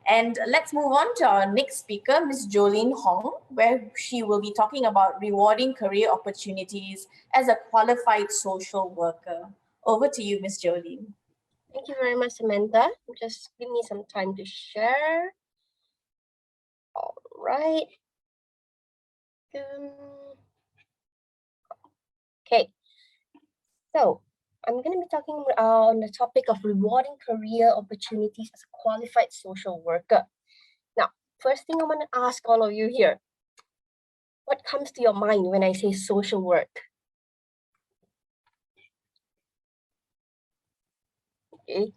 And let's move on to our next speaker, Ms. Jolyn Hong, where she will be talking about rewarding career opportunities as a qualified social worker. Over to you, Ms. Jolyn. Thank you very much, Samantha. Just give me some time to share. All right. Okay. So I'm going to be talking on the topic of rewarding career opportunities as a qualified social worker. Now, first thing I want to ask all of you here, what comes to your mind when I say social work? Okay.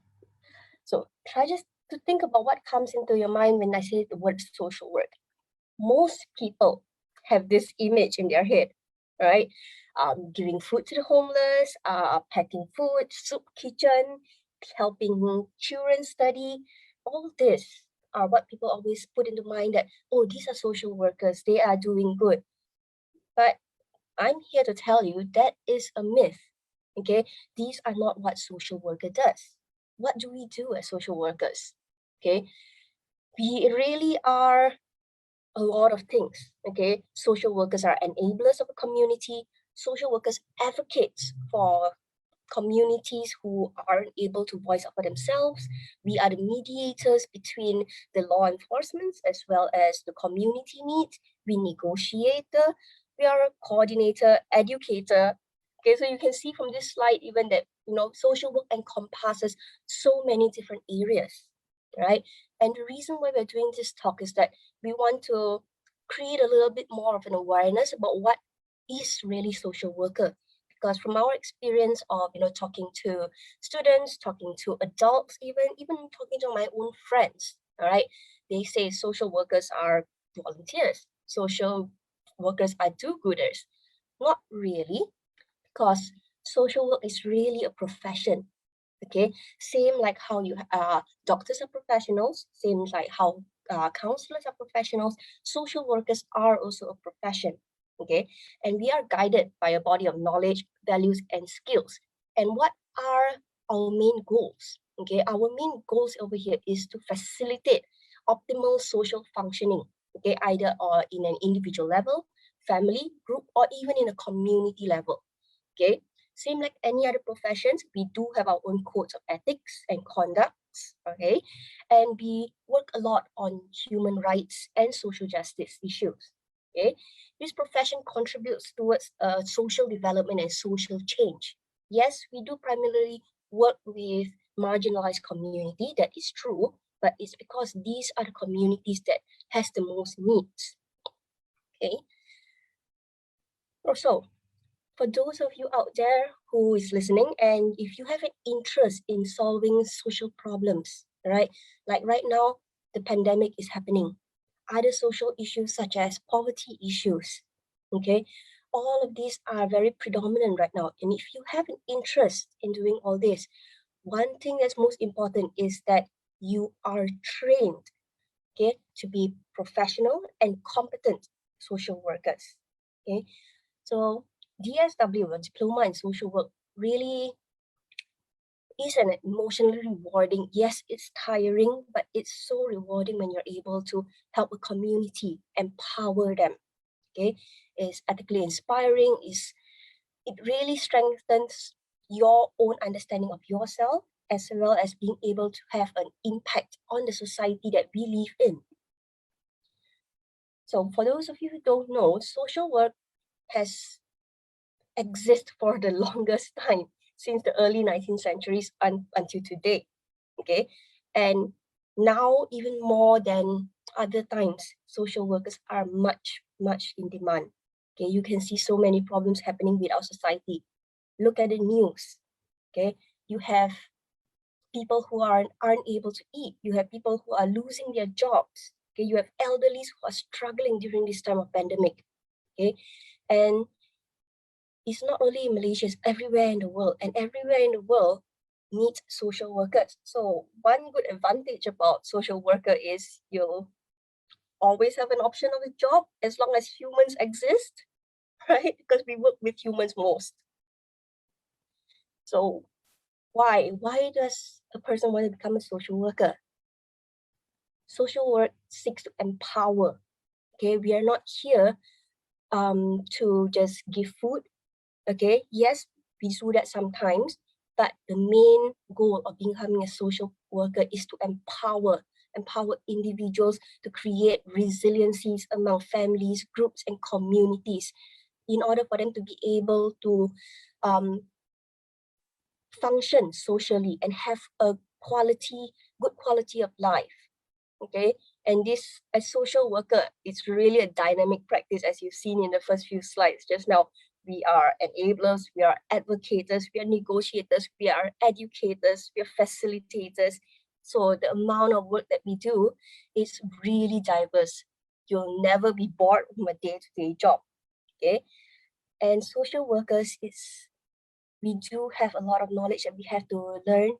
So try just to think about what comes into your mind when I say the word social work. Most people have this image in their head, right? Giving food to the homeless, packing food, soup kitchen, helping children study. All this are what people always put into mind that, oh, these are social workers, they are doing good. But I'm here to tell you that is a myth, okay? These are not what social worker does. What do we do as social workers, okay? We really are a lot of things, okay? Social workers are enablers of a community. Social workers advocates for communities who aren't able to voice up for themselves. We are the mediators between the law enforcement as well as the community needs. We negotiator, we are a coordinator, educator. Okay, so you can see from this slide even that, social work encompasses so many different areas, right? And the reason why we're doing this talk is that we want to create a little bit more of an awareness about what is really social worker. Because from our experience of, talking to students, talking to adults, even talking to my own friends, all right, they say social workers are volunteers, social workers are do-gooders. Not really, because social work is really a profession. Okay, same like how doctors are professionals, same like how counselors are professionals, social workers are also a profession. Okay, and we are guided by a body of knowledge, values, and skills. And what are our main goals? Okay, our main goals over here is to facilitate optimal social functioning. Okay, either or in an individual level, family, group, or even in a community level. Okay, same like any other professions, we do have our own codes of ethics and conducts, okay? And we work a lot on human rights and social justice issues, okay? This profession contributes towards social development and social change. Yes, we do primarily work with marginalized community, that is true, but it's because these are the communities that has the most needs, okay? Also, for those of you out there who is listening, and if you have an interest in solving social problems, right? Like right now, the pandemic is happening. Other social issues such as poverty issues, okay? All of these are very predominant right now. And if you have an interest in doing all this, one thing that's most important is that you are trained, okay, to be professional and competent social workers, okay? So DSW, a Diploma in Social Work, really is an emotionally rewarding. Yes, it's tiring, but it's so rewarding when you're able to help a community, empower them. Okay, it's ethically inspiring. It really strengthens your own understanding of yourself, as well as being able to have an impact on the society that we live in. So for those of you who don't know, social work has exist for the longest time, since the early 19th centuries until today, okay? And now, even more than other times, social workers are much, much in demand. Okay, you can see so many problems happening with our society. Look at the news, okay? You have people who aren't able to eat. You have people who are losing their jobs. Okay, you have elderlies who are struggling during this time of pandemic, okay? And it's not only in Malaysia, it's everywhere in the world, and everywhere in the world needs social workers. So one good advantage about social worker is you'll always have an option of a job as long as humans exist, right? Because we work with humans most. So why does a person want to become a social worker? social work seeks to empower. Okay, we are not here to just give food. Okay, yes, we do that sometimes, but the main goal of becoming a social worker is to empower individuals to create resiliencies among families, groups, and communities in order for them to be able to function socially and have a good quality of life. Okay, and this, as social worker, it's really a dynamic practice, as you've seen in the first few slides just now. We are enablers, we are advocates, we are negotiators, we are educators, we are facilitators. So the amount of work that we do is really diverse. You'll never be bored from a day-to-day job. Okay, and social workers we do have a lot of knowledge that we have to learn.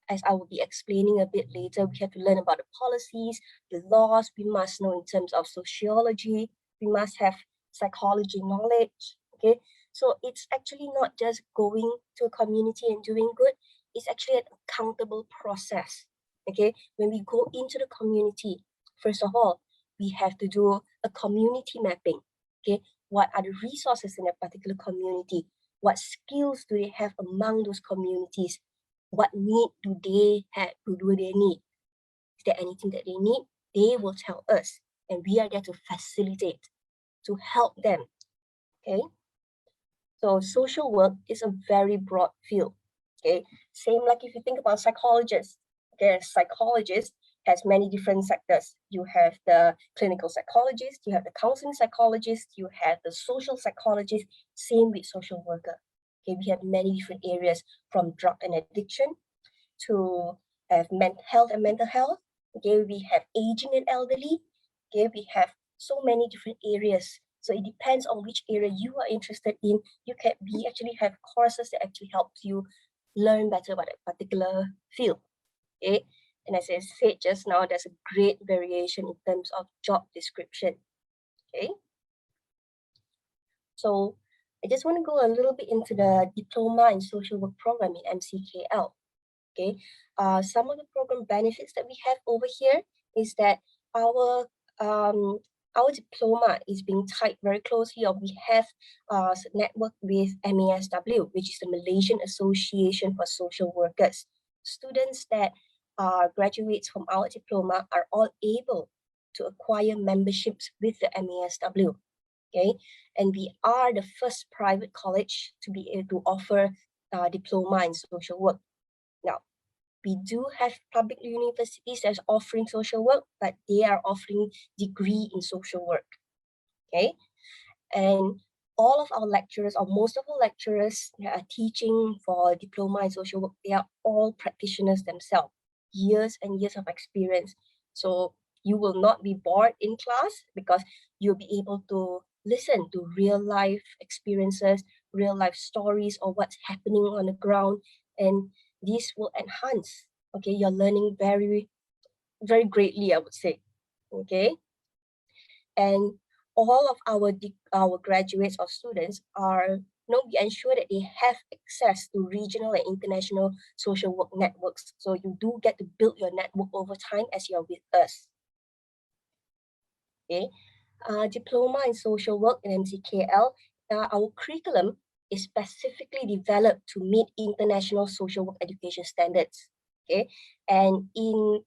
As I will be explaining a bit later, we have to learn about the policies, the laws. We must know in terms of sociology. We must have psychology knowledge. Okay, so it's actually not just going to a community and doing good. It's actually an accountable process. Okay, when we go into the community, first of all, we have to do a community mapping. Okay, what are the resources in a particular community? What skills do they have among those communities? What need do they have? Do they need? Is there anything that they need? They will tell us, and we are there to facilitate, to help them. Okay. So social work is a very broad field. Okay. Same like if you think about psychologists. Okay, psychologist has many different sectors. You have the clinical psychologist, you have the counseling psychologist, you have the social psychologist. Same with social worker. Okay, we have many different areas, from drug and addiction to have mental health and mental health. Okay, we have aging and elderly. Okay, we have so many different areas. So it depends on which area you are interested in. We actually have courses that actually helps you learn better about a particular field. Okay, and as I said just now, there's a great variation in terms of job description. Okay, so I just want to go a little bit into the Diploma in Social Work program in MCKL. Okay, some of the program benefits that we have over here is that our diploma is being tied very closely, or we have network with MASW, which is the Malaysian Association for Social Workers. Students that are graduates from our diploma are all able to acquire memberships with the MASW. Okay, and we are the first private college to be able to offer diploma in social work. Now, we do have public universities that's offering social work, but they are offering degree in social work. Okay, and all of our lecturers, or most of our lecturers that are teaching for diploma in social work, they are all practitioners themselves, years and years of experience. So you will not be bored in class, because you'll be able to listen to real life experiences, real life stories of what's happening on the ground, and this will enhance, okay, your learning very, very greatly, I would say. Okay, and all of our graduates or students are, we ensure that they have access to regional and international social work networks. So you do get to build your network over time as you're with us. Okay, diploma in social work in MCKL, our curriculum is specifically developed to meet international social work education standards. Okay, and in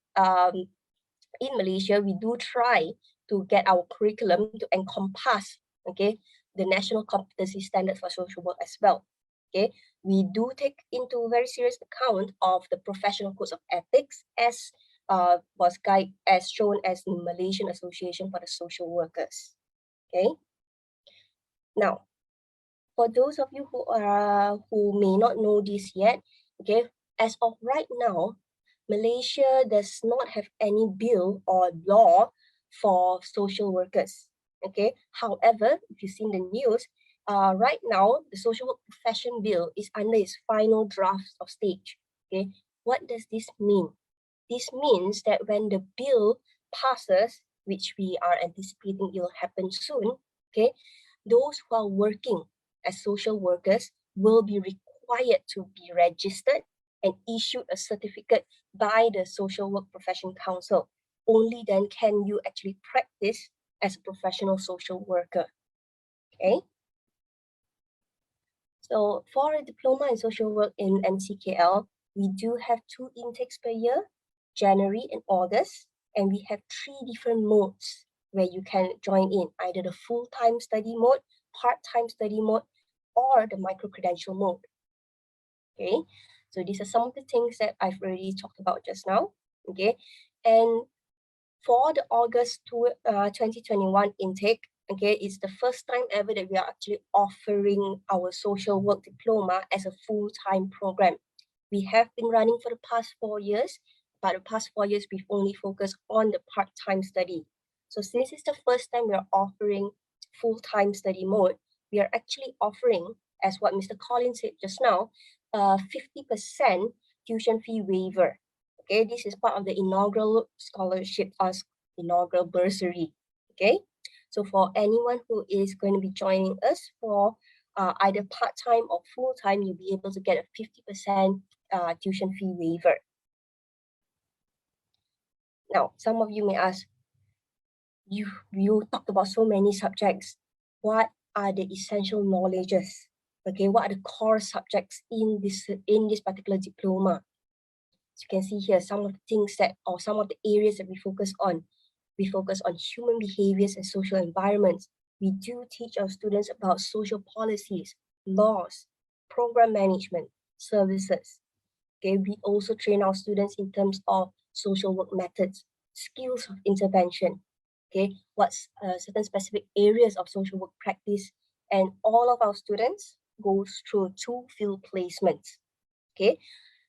Malaysia, we do try to get our curriculum to encompass, okay, the national competency standards for social work as well. Okay, we do take into very serious account of the professional codes of ethics as as shown as the Malaysian Association for the Social Workers. Okay, now for those of you who may not know this yet, okay, as of right now, Malaysia does not have any bill or law for social workers. Okay, however, if you've seen the news, right now the social work profession bill is under its final draft of stage. Okay, what does this mean? This means that when the bill passes, which we are anticipating it will happen soon, okay, those who are working as social workers will be required to be registered and issued a certificate by the Social Work Profession Council. only then can you actually practice as a professional social worker. Okay. So for a diploma in social work in MCKL, we do have 2 intakes per year, January and August, and we have 3 different modes where you can join in, either the full-time study mode, part-time study mode, or the micro-credential mode. Okay, so these are some of the things that I've already talked about just now. Okay, and for the August 2021 intake, okay, it's the first time ever that we are actually offering our social work diploma as a full-time program. We have been running for the past 4 years, but the past 4 years we've only focused on the part-time study. So since it's the first time we are offering full-time study mode, we are actually offering, as what Mr. Collins said just now, 50% tuition fee waiver. Okay, this is part of the inaugural scholarship as inaugural bursary. Okay, so for anyone who is going to be joining us for either part-time or full-time, you'll be able to get a 50% tuition fee waiver. Now, some of you may ask, you talked about so many subjects. What are the essential knowledges? Okay, what are the core subjects in this particular diploma? So you can see here some of the things that, or some of the areas that we focus on. We focus on human behaviors and social environments. We do teach our students about social policies, laws, program management, services. Okay, we also train our students in terms of social work methods, skills of intervention. Okay, what's certain specific areas of social work practice, and all of our students goes through 2 field placements. Okay,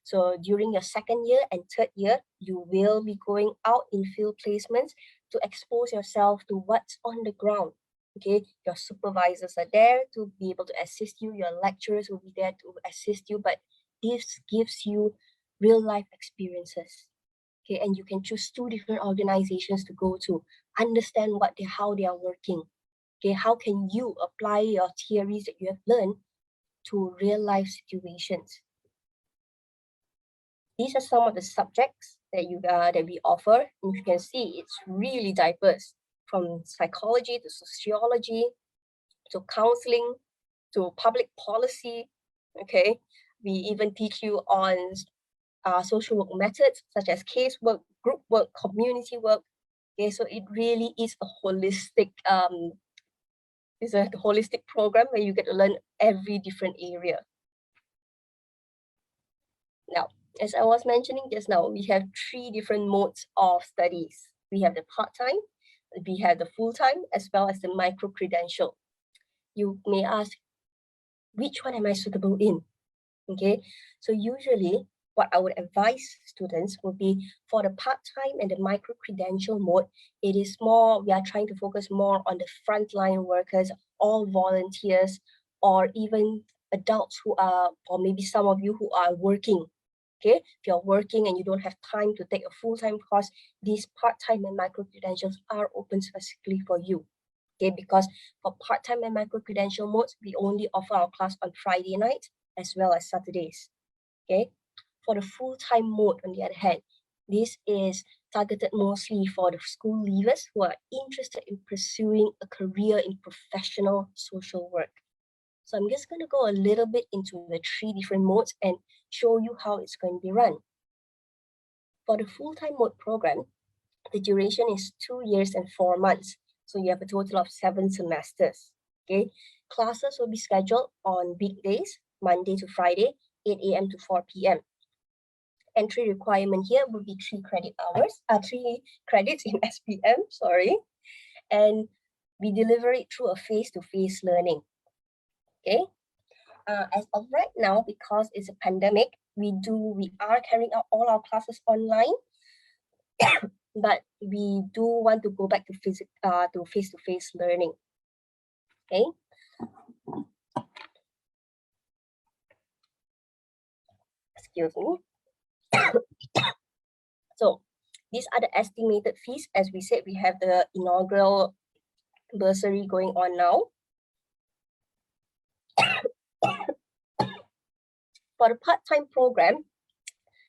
so during your 2nd year and 3rd year, you will be going out in field placements to expose yourself to what's on the ground. Okay, your supervisors are there to be able to assist you. Your lecturers will be there to assist you, but this gives you real life experiences. Okay, and you can choose 2 different organizations to go to, understand how they are working. Okay, how can you apply your theories that you have learned to real life situations? These are some of the subjects that we offer. And you can see it's really diverse, from psychology to sociology to counseling to public policy. Okay, we even teach you on social work methods such as casework, group work, community work. Okay, so it really is a holistic program where you get to learn every different area. Now, as I was mentioning just now, we have 3 different modes of studies. We have the part-time, we have the full-time, as well as the micro-credential. You may ask, which one am I suitable in? Okay, so usually what I would advise students would be for the part-time and the micro-credential mode, it is more, we are trying to focus more on the frontline workers, all volunteers, or even adults who are, or maybe some of you who are working. Okay, if you're working and you don't have time to take a full-time course, these part-time and micro-credentials are open specifically for you. Okay, because for part-time and micro-credential modes, we only offer our class on Friday night as well as Saturdays. Okay, for the full-time mode, on the other hand, this is targeted mostly for the school leavers who are interested in pursuing a career in professional social work. So I'm just going to go a little bit into the 3 different modes and show you how it's going to be run. For the full-time mode program, the duration is 2 years and 4 months. So you have a total of 7 semesters. Okay, classes will be scheduled on weekdays, Monday to Friday, 8 a.m. to 4 p.m. Entry requirement here will be 3 credits in SPM, sorry. And we deliver it through a face-to-face learning. Okay, as of right now, because it's a pandemic, we are carrying out all our classes online, but we do want to go back to face-to-face learning. Okay. Excuse me. So these are the estimated fees. As we said, we have the inaugural bursary going on now. For the part-time program,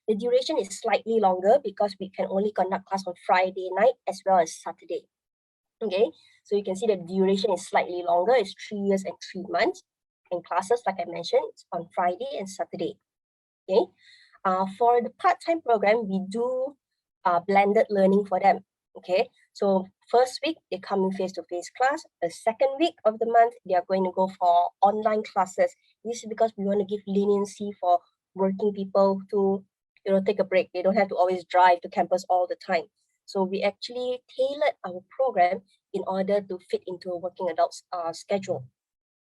The duration is slightly longer because we can only conduct class on Friday night as well as Saturday. Okay, so you can see the duration is slightly longer. It's 3 years and 3 months. And classes, like I mentioned, it's on Friday and Saturday. Okay, for the part-time program, we do blended learning for them. Okay, so first week they come in face-to-face class. The second week of the month they are going to go for online classes. This is because we want to give leniency for working people to take a break. They don't have to always drive to campus all the time. So we actually tailored our program in order to fit into a working adult's schedule.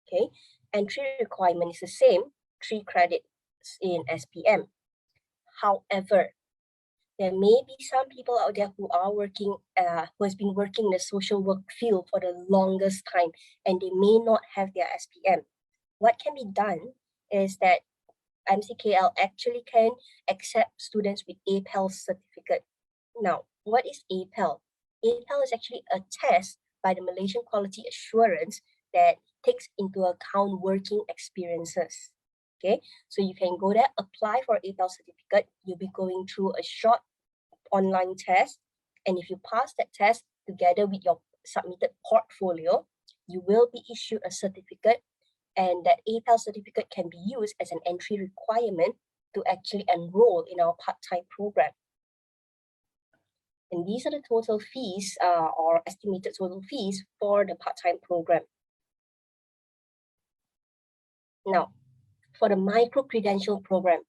Okay, entry requirement is the same, 3 credits in SPM. However, there may be some people out there who are working, who has been working in the social work field for the longest time, and they may not have their SPM. What can be done is that MCKL actually can accept students with APEL certificate. Now, what is APEL? APEL is actually a test by the Malaysian Quality Assurance that takes into account working experiences. Okay, so you can go there, apply for APEL certificate. You'll be going through a short online test, and if you pass that test together with your submitted portfolio, you will be issued a certificate, and that APEL certificate can be used as an entry requirement to actually enroll in our part-time program. And these are the total fees or estimated total fees for the part-time program. Now, for the micro-credential program,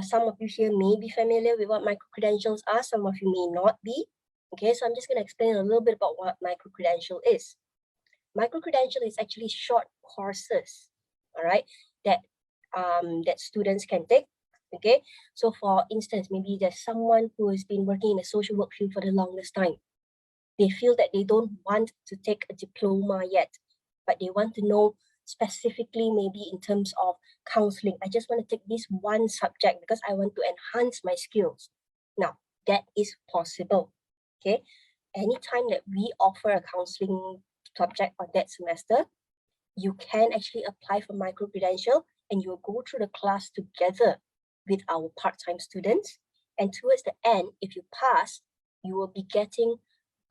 some of you here may be familiar with what micro-credentials are, some of you may not be. Okay, so I'm just going to explain a little bit about what micro-credential is. Micro-credential is actually short courses, all right, that students can take. Okay, so for instance, maybe there's someone who has been working in the social work field for the longest time. They feel that they don't want to take a diploma yet, but they want to know specifically maybe in terms of counseling. I just want to take this one subject because I want to enhance my skills. Now, that is possible. Okay, anytime that we offer a counseling subject on that semester, you can actually apply for micro-credential and you'll go through the class together with our part-time students. And towards the end, if you pass, you will be getting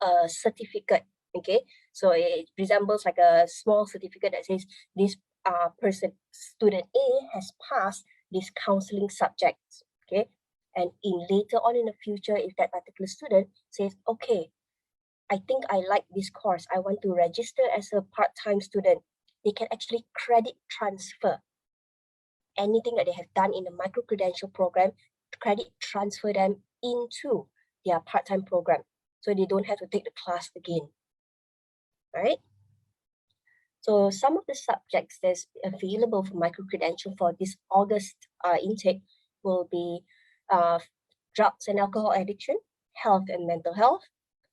a certificate. Okay, so it resembles like a small certificate that says this student A has passed this counseling subjects. Okay, and later on in the future, if that particular student says, okay, I think I like this course, I want to register as a part-time student, they can actually credit transfer anything that they have done in the micro-credential program, credit transfer them into their part-time program, so they don't have to take the class again. Right? So some of the subjects that's available for micro-credential for this August intake will be drugs and alcohol addiction, health and mental health,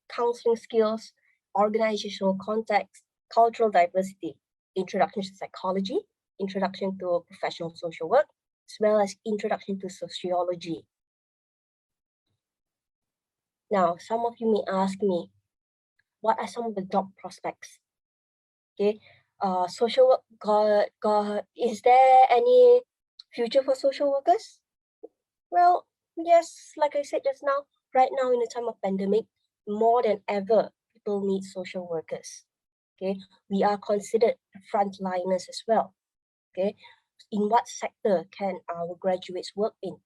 counseling skills, organizational context, cultural diversity, introduction to psychology, introduction to professional social work, as well as introduction to sociology. Now, some of you may ask me, what are some of the job prospects? Okay, social work, is there any future for social workers? Well, yes, like I said just now, right now in the time of pandemic, more than ever, people need social workers. Okay, we are considered frontliners as well. Okay, in what sector can our graduates work in?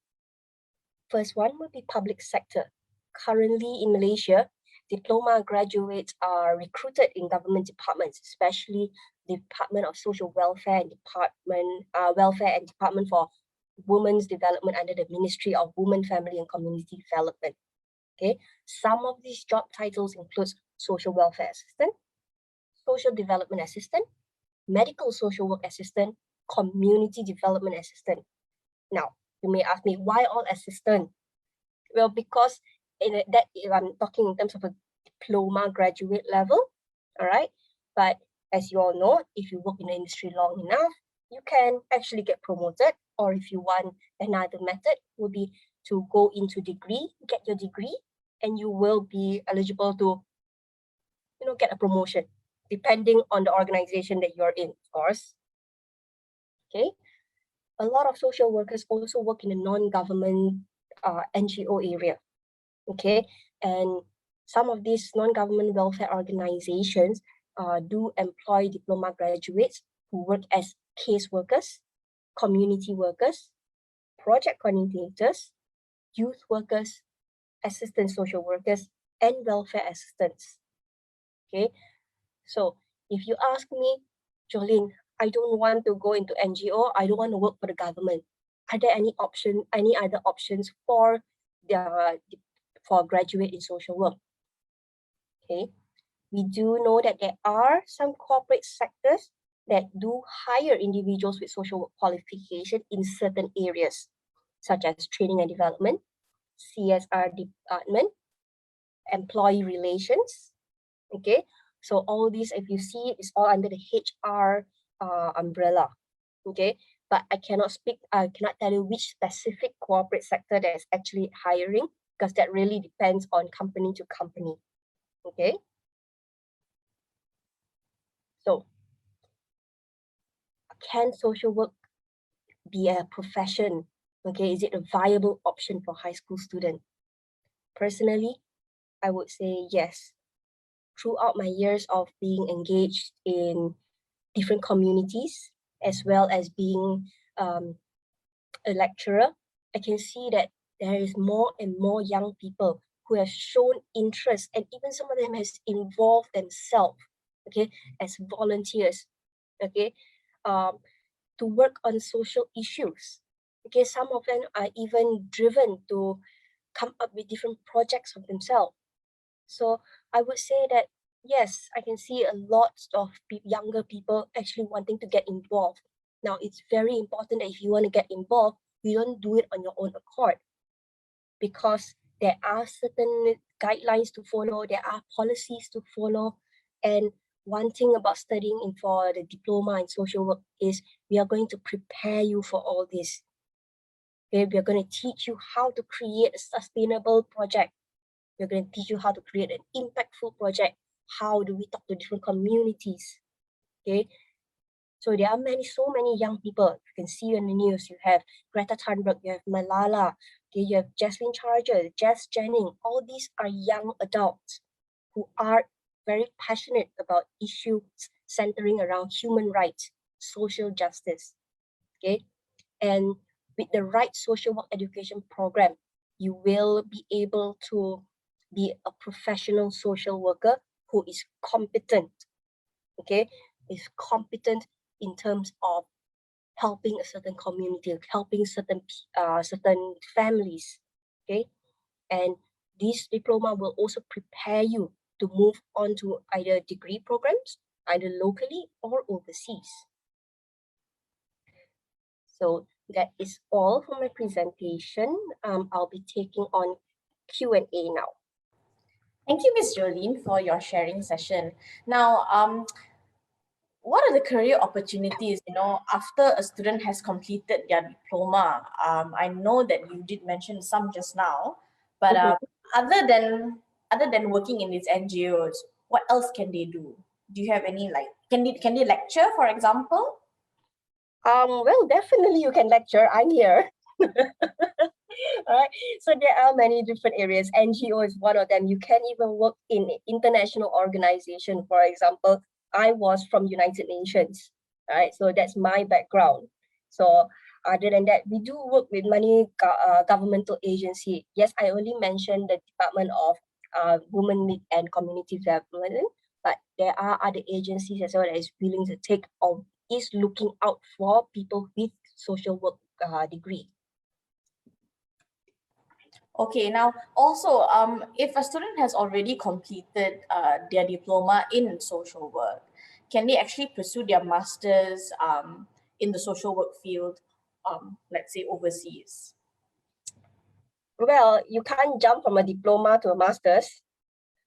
First one will be public sector. Currently in Malaysia, diploma graduates are recruited in government departments, especially the Department of Social Welfare and Department for Women's Development under the Ministry of Women, Family and Community Development. Okay, some of these job titles include social welfare assistant, social development assistant, medical social work assistant, community development assistant. Now, you may ask me, why all assistant? Well, because I'm talking in terms of a diploma graduate level, all right? But as you all know, if you work in the industry long enough, you can actually get promoted, or if you want another method, would be to go into degree, get your degree, and you will be eligible to, get a promotion, depending on the organization that you're in, of course. Okay. a lot of social workers also work in the non-government NGO area, okay? And some of these non-government welfare organizations do employ diploma graduates who work as caseworkers, community workers, project coordinators, youth workers, assistant social workers, and welfare assistants, okay? So if you ask me, Jolyn, I don't want to go into NGO, I don't want to work for the government. Are there any other options for graduate in social work? Okay, we do know that there are some corporate sectors that do hire individuals with social work qualification in certain areas, such as training and development, CSR department, employee relations. Okay, so all these, if you see, is all under the HR umbrella. Okay, but I cannot tell you which specific corporate sector that is actually hiring, because that really depends on company to company. Okay, so can social work be a profession? Okay, is it a viable option for high school students? Personally, I would say yes. Throughout my years of being engaged in different communities, as well as being a lecturer, I can see that there is more and more young people who have shown interest, and even some of them has involved themselves, okay, as volunteers, okay, to work on social issues. Okay, some of them are even driven to come up with different projects of themselves. So I would say that yes, I can see a lot of younger people actually wanting to get involved. Now, it's very important that if you want to get involved, you don't do it on your own accord, because there are certain guidelines to follow, there are policies to follow. And one thing about studying for the diploma in social work is we are going to prepare you for all this. Okay, we are going to teach you how to create a sustainable project. We're going to teach you how to create an impactful project. How do we talk to different communities? Okay, so there are so many young people. You can see on the news, you have Greta Thunberg, you have Malala, okay, you have Jaslyn Charger, Jess Jennings. All these are young adults who are very passionate about issues centering around human rights, social justice, okay? And with the right social work education program, you will be able to be a professional social worker who is competent, okay? Is competent in terms of helping a certain community, helping certain families, okay? And this diploma will also prepare you to move on to either degree programs, either locally or overseas. So that is all for my presentation. I'll be taking on Q&A now. Thank you, Ms. Jolyn, for your sharing session. Now, what are the career opportunities, after a student has completed their diploma? I know that you did mention some just now, but other than working in these NGOs, what else can they do? Do you have any, can they lecture, for example? Well, definitely you can lecture. I'm here. All right. So there are many different areas. NGO is one of them. You can even work in international organization. For example, I was from United Nations. All right. So that's my background. So other than that, we do work with many governmental agency. Yes, I only mentioned the Department of Women and Community Development, but there are other agencies as well that is willing to take or is looking out for people with social work degree. Okay, now also, if a student has already completed their diploma in social work, can they actually pursue their masters in the social work field, let's say overseas? Well, you can't jump from a diploma to a master's,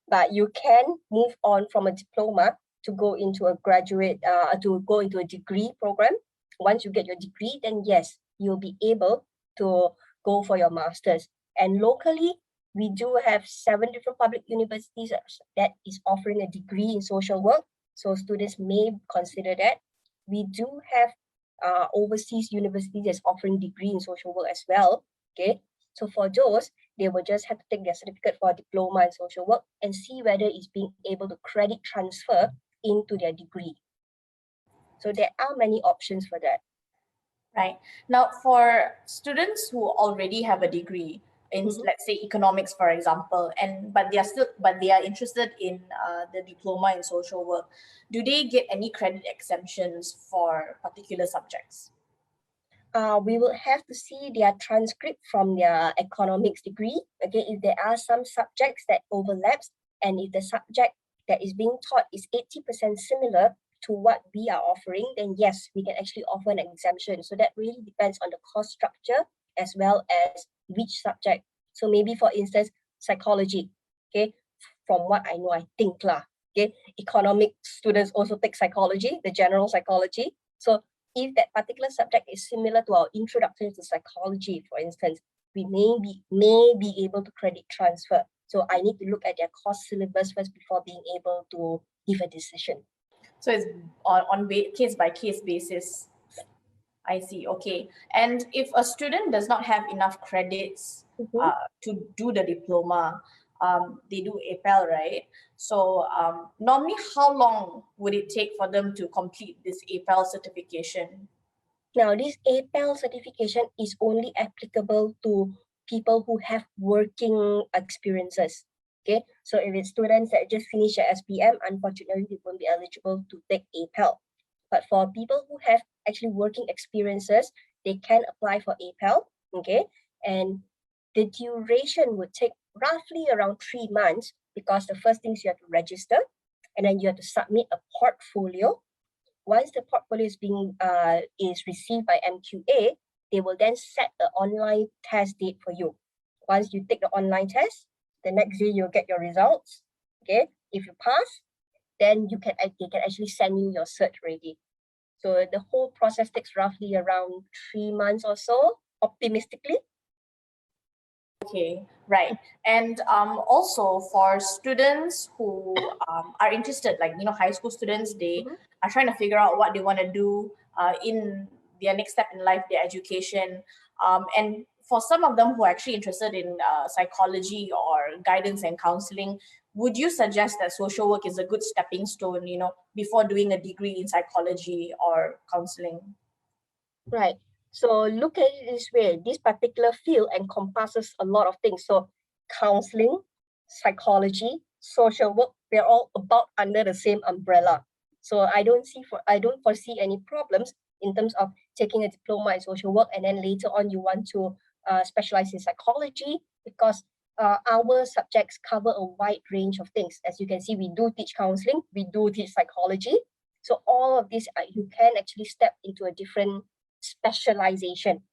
but you can move on from a diploma to go into a degree program. Once you get your degree, then yes, you'll be able to go for your master's. And locally, we do have 7 different public universities that is offering a degree in social work. So students may consider that. We do have overseas universities that's offering degree in social work as well. Okay, so for those, they will just have to take their certificate for a diploma in social work and see whether it's being able to credit transfer into their degree. So there are many options for that. Right. Now, for students who already have a degree in, let's say, economics, for example, but they are interested in the diploma in social work, do they get any credit exemptions for particular subjects? We will have to see their transcript from their economics degree. Okay, if there are some subjects that overlaps, and if the subject that is being taught is 80% similar to what we are offering, then yes, we can actually offer an exemption. So that really depends on the course structure as well as which subject. So maybe, for instance, psychology. Okay, from what I know, I think lah. Okay, economic students also take psychology, the general psychology. So if that particular subject is similar to our introduction to psychology, for instance, we may be able to credit transfer. So I need to look at their course syllabus first before being able to give a decision. So it's on case by case basis. I see. Okay. And if a student does not have enough credits to do the diploma, they do APEL, right? So normally, how long would it take for them to complete this APEL certification? Now, this APEL certification is only applicable to people who have working experiences. Okay, so if it's students that just finished their SPM, unfortunately, they won't be eligible to take APEL. But for people who have actually working experiences, they can apply for APEL. Okay, and the duration would take roughly around 3 months, because the first thing is you have to register, and then you have to submit a portfolio. Once the portfolio is received by MQA, they will then set an online test date for you. Once you take the online test, the next day you'll get your results. Okay, if you pass, then they can actually send you your cert ready. So the whole process takes roughly around 3 months or so, optimistically. Okay, right. And also for students who are interested, like, high school students, they are trying to figure out what they want to do in their next step in life, their education. And for some of them who are actually interested in psychology or guidance and counseling, would you suggest that social work is a good stepping stone, before doing a degree in psychology or counseling? Right. So look at it this way, this particular field encompasses a lot of things. So counseling, psychology, social work, they're all about under the same umbrella. So I don't foresee any problems in terms of taking a diploma in social work, and then later on you want to specialize in psychology, because our subjects cover a wide range of things. As you can see, we do teach counseling, we do teach psychology. So all of this, you can actually step into a different specialization,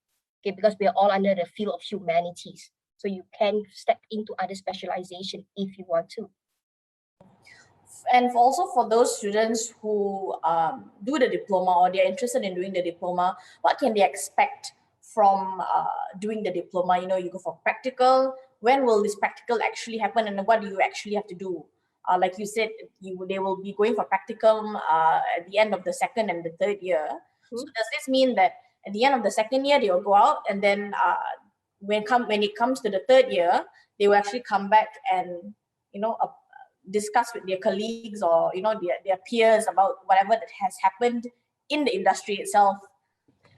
okay, because we are all under the field of humanities. So you can step into other specialization if you want to. And also for those students who do the diploma, or they're interested in doing the diploma, what can they expect from doing the diploma? You go for practical. When will this practical actually happen, and what do you actually have to do? Like you said, they will be going for practicum at the end of the second and the third year. So does this mean that at the end of the second year, they will go out, and then when it comes to the third year, they will actually come back and discuss with their colleagues or their peers about whatever that has happened in the industry itself?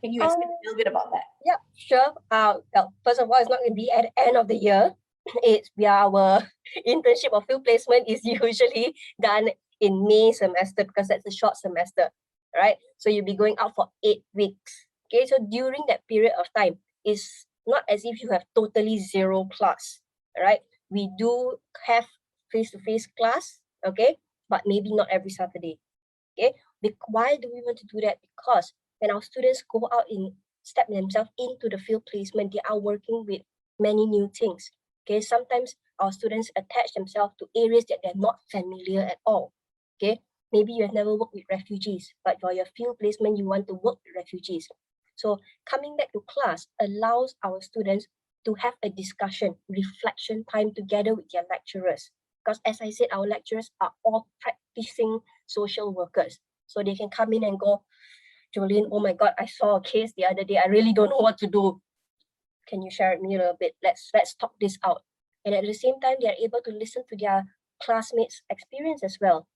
Can you explain a little bit about that? Yeah, sure. Well, first of all, it's not going to be at the end of the year. Our internship or field placement is usually done in May semester, because that's a short semester, right? So you'll be going out for 8 weeks. Okay, so during that period of time, it's not as if you have totally zero class, right? We do have face-to-face class, okay, but maybe not every Saturday. Okay, why do we want to do that? Because when our students go out and step themselves into the field placement, they are working with many new things. Okay, sometimes our students attach themselves to areas that they're not familiar at all. Okay, maybe you have never worked with refugees, but for your field placement, you want to work with refugees. So coming back to class allows our students to have a discussion, reflection time together with their lecturers. Because as I said, our lecturers are all practicing social workers. So they can come in and go, Jolyn, oh my God, I saw a case the other day. I really don't know what to do. Can you share with me a little bit? Let's talk this out. And at the same time, they are able to listen to their classmates' experience as well,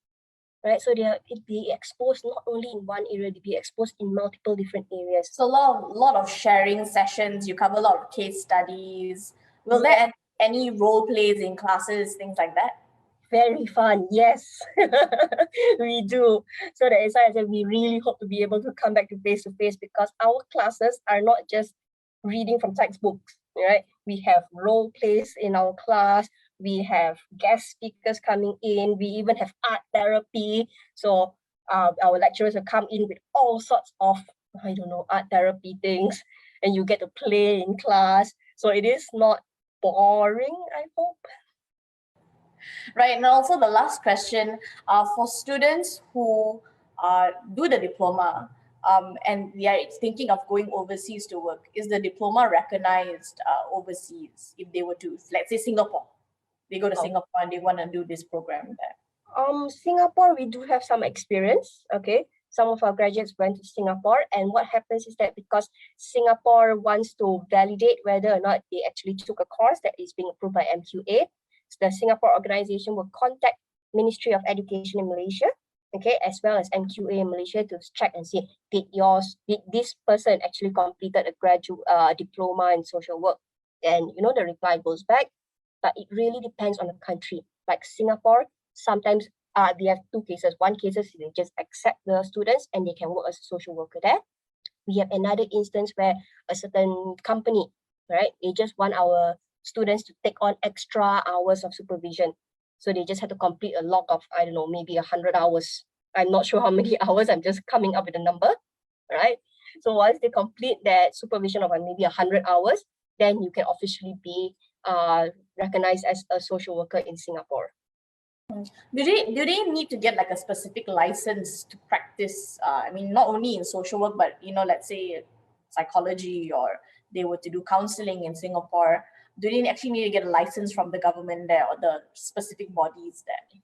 right? So they'll be exposed not only in one area, they'll be exposed in multiple different areas. So a lot of sharing sessions. You cover a lot of case studies. Will there any role plays in classes, things like that? Very fun, yes, we do. So that is why I said we really hope to be able to come back to face because our classes are not just reading from textbooks, right? We have role plays in our class. We have guest speakers coming in. We even have art therapy. So our lecturers will come in with all sorts of, I don't know, art therapy things, and you get to play in class. So it is not boring, I hope. Right, and also the last question, for students who do the diploma and they are thinking of going overseas to work, is the diploma recognized overseas if they were to, let's say Singapore, they go to Singapore and they want to do this program there? Singapore, we do have some experience, okay? Some of our graduates went to Singapore, and what happens is that because Singapore wants to validate whether or not they actually took a course that is being approved by MQA, the Singapore organization will contact Ministry of Education in Malaysia, okay, as well as MQA in Malaysia to check and see, did this person actually completed a graduate diploma in social work? And you know, the reply goes back, but it really depends on the country. Like Singapore, sometimes they have two cases. One case is they just accept the students and they can work as a social worker there. We have another instance where a certain company, right, they just want our students to take on extra hours of supervision. So they just have to complete a log of, I don't know, maybe 100 hours. I'm not sure how many hours, I'm just coming up with a number, right? So once they complete that supervision of maybe 100 hours, then you can officially be recognized as a social worker in Singapore. Do they need to get like a specific license to practice? I mean, not only in social work, but you know, let's say psychology, or they were to do counseling in Singapore. Do they actually need to get a license from the government there or the specific bodies there?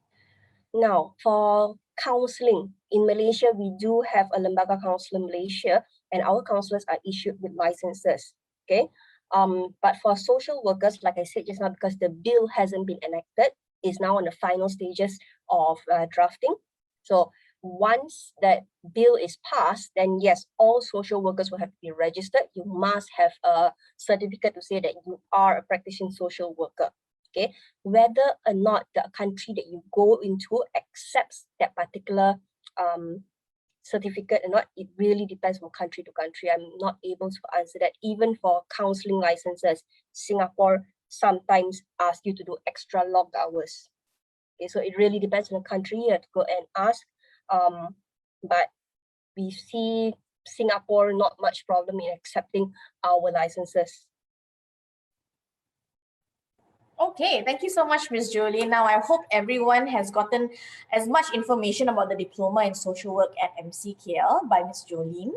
Now, for counseling in Malaysia, we do have a Lembaga Counsellor Malaysia, and our counselors are issued with licenses. Okay. But for social workers, like I said just now, because the bill hasn't been enacted, is now on the final stages of drafting. So once that bill is passed, then yes, all social workers will have to be registered. You must have a certificate to say that you are a practicing social worker. Okay, whether or not the country that you go into accepts that particular certificate or not, it really depends from country to country. I'm not able to answer that. Even for counseling licenses, Singapore sometimes asks you to do extra logged hours. Okay, so it really depends on the country. You have to go and ask. But we see Singapore not much problem in accepting our licenses. Okay, thank you so much, Ms. Jolyn. Now, I hope everyone has gotten as much information about the diploma in social work at MCKL by Ms. Jolyn.